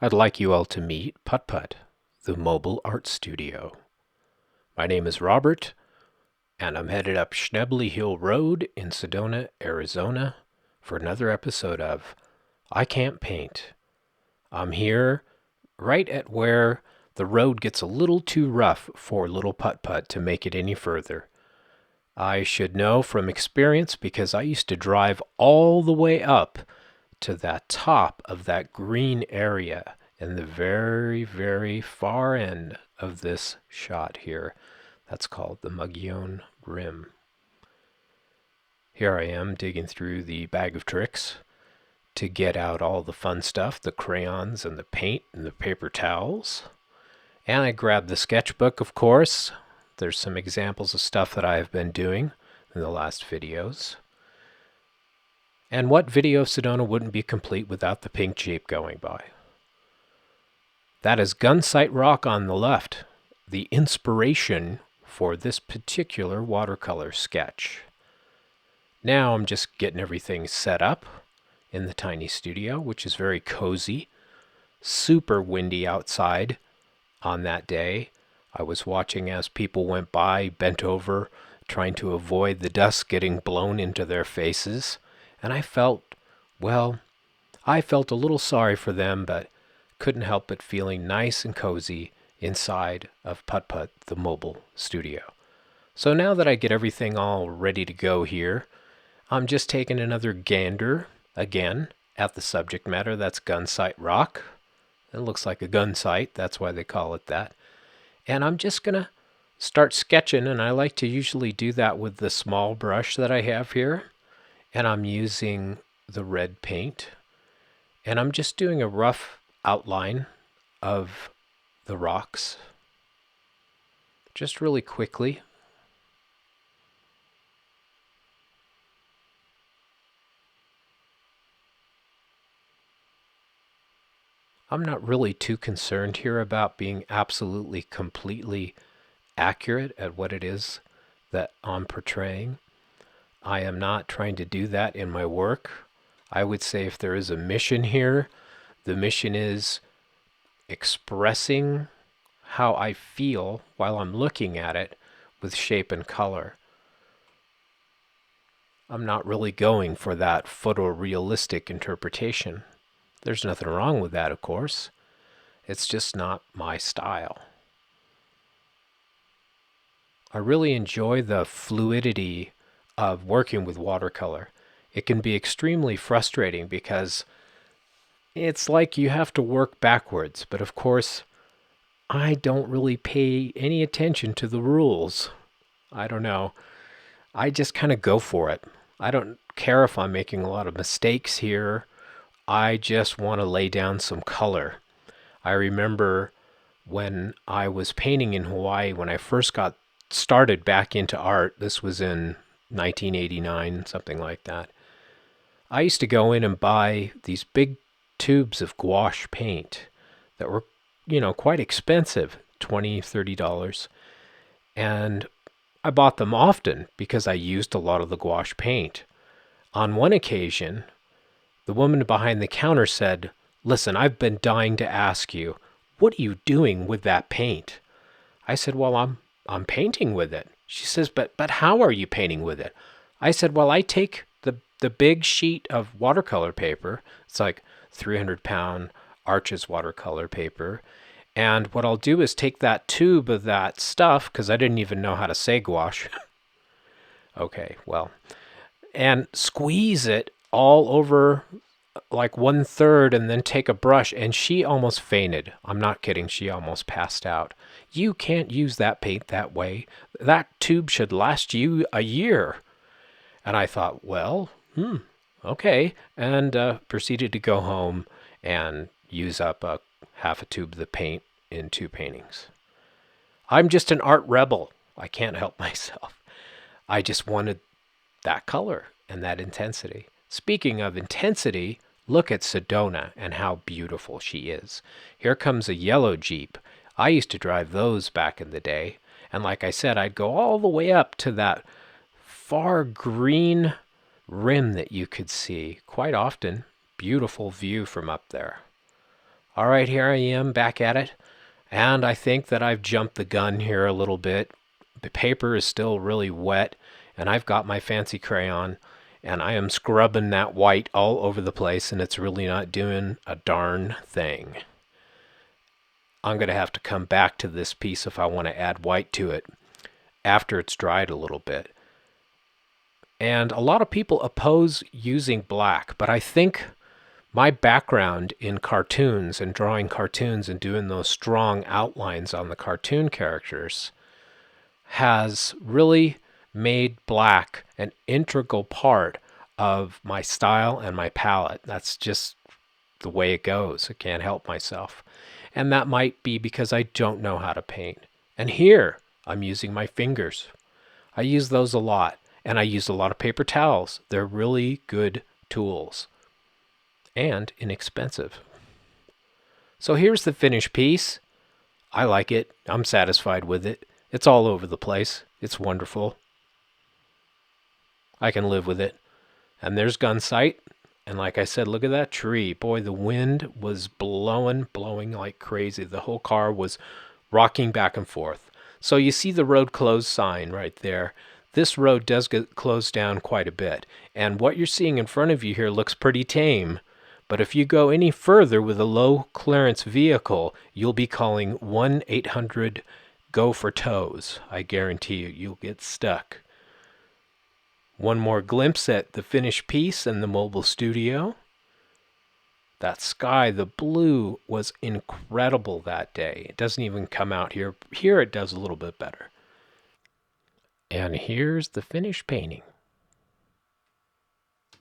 I'd like you all to meet Putt Putt, the mobile art studio. My name is Robert, and I'm headed up Schnebly Hill Road in Sedona, Arizona, for another episode of I Can't Paint. I'm here right at where the road gets a little too rough for little Putt Putt to make it any further. I should know from experience because I used to drive all the way up to that top of that green area in the very, very far end of this shot here. That's called the Magyar Rim. Here I am digging through the bag of tricks to get out all the fun stuff, the crayons and the paint and the paper towels. And I grabbed the sketchbook, of course. There's some examples of stuff that I have been doing in the last videos. And what video of Sedona wouldn't be complete without the pink Jeep going by? That is Gunsight Rock on the left, the inspiration for this particular watercolor sketch. Now I'm just getting everything set up in the tiny studio, which is very cozy. Super windy outside on that day. I was watching as people went by, bent over, trying to avoid the dust getting blown into their faces. And I felt a little sorry for them, but couldn't help but feeling nice and cozy inside of Putt Putt, the mobile studio. So now that I get everything all ready to go here, I'm just taking another gander, again, at the subject matter. That's Gunsight Rock. It looks like a gun sight, that's why they call it that. And I'm just going to start sketching, and I like to usually do that with the small brush that I have here. And I'm using the red paint. And I'm just doing a rough outline of the rocks. Just really quickly. I'm not really too concerned here about being absolutely, completely accurate at what it is that I'm portraying. I am not trying to do that in my work. I would say if there is a mission here, the mission is expressing how I feel while I'm looking at it with shape and color. I'm not really going for that photorealistic interpretation. There's nothing wrong with that, of course. It's just not my style. I really enjoy the fluidity of working with watercolor. It can be extremely frustrating because it's like you have to work backwards, but of course, I don't really pay any attention to the rules. I don't know. I just kind of go for it. I don't care if I'm making a lot of mistakes here. I just want to lay down some color. I remember when I was painting in Hawaii, when I first got started back into art, this was in 1989, something like that. I used to go in and buy these big tubes of gouache paint that were, quite expensive, $20, $30. And I bought them often because I used a lot of the gouache paint. On one occasion, the woman behind the counter said, "Listen, I've been dying to ask you, what are you doing with that paint?" I said, "Well, I'm painting with it." She says, but how are you painting with it?" I said, "Well, I take the big sheet of watercolor paper. It's like 300-pound Arches watercolor paper. And what I'll do is take that tube of that stuff, because I didn't even know how to say gouache." Okay, well, and squeeze it all over like 1/3 and then take a brush. And she almost fainted. I'm not kidding. She almost passed out. "You can't use that paint that way. That tube should last you a year." And I thought, well, okay. And proceeded to go home and use up half a tube of the paint in 2 paintings. I'm just an art rebel. I can't help myself. I just wanted that color and that intensity. Speaking of intensity, look at Sedona and how beautiful she is. Here comes a yellow Jeep. I used to drive those back in the day. And like I said, I'd go all the way up to that far green rim that you could see quite often. Beautiful view from up there. All right, here I am back at it. And I think that I've jumped the gun here a little bit. The paper is still really wet, and I've got my fancy crayon, and I am scrubbing that white all over the place, and it's really not doing a darn thing. I'm going to have to come back to this piece if I want to add white to it after it's dried a little bit. And a lot of people oppose using black, but I think my background in cartoons and drawing cartoons and doing those strong outlines on the cartoon characters has really made black an integral part of my style and my palette. That's just the way it goes. I can't help myself. And that might be because I don't know how to paint. And here, I'm using my fingers. I use those a lot. And I use a lot of paper towels. They're really good tools. And inexpensive. So here's the finished piece. I like it. I'm satisfied with it. It's all over the place. It's wonderful. I can live with it. And there's Gunsight. And like I said, look at that tree. Boy, the wind was blowing like crazy. The whole car was rocking back and forth. So you see the road closed sign right there. This road does get closed down quite a bit. And what you're seeing in front of you here looks pretty tame. But if you go any further with a low clearance vehicle, you'll be calling 1-800-GO-FOR-TOWS. I guarantee you'll get stuck. One more glimpse at the finished piece in the mobile studio. That sky, the blue, was incredible that day. It doesn't even come out here. Here it does a little bit better. And here's the finished painting.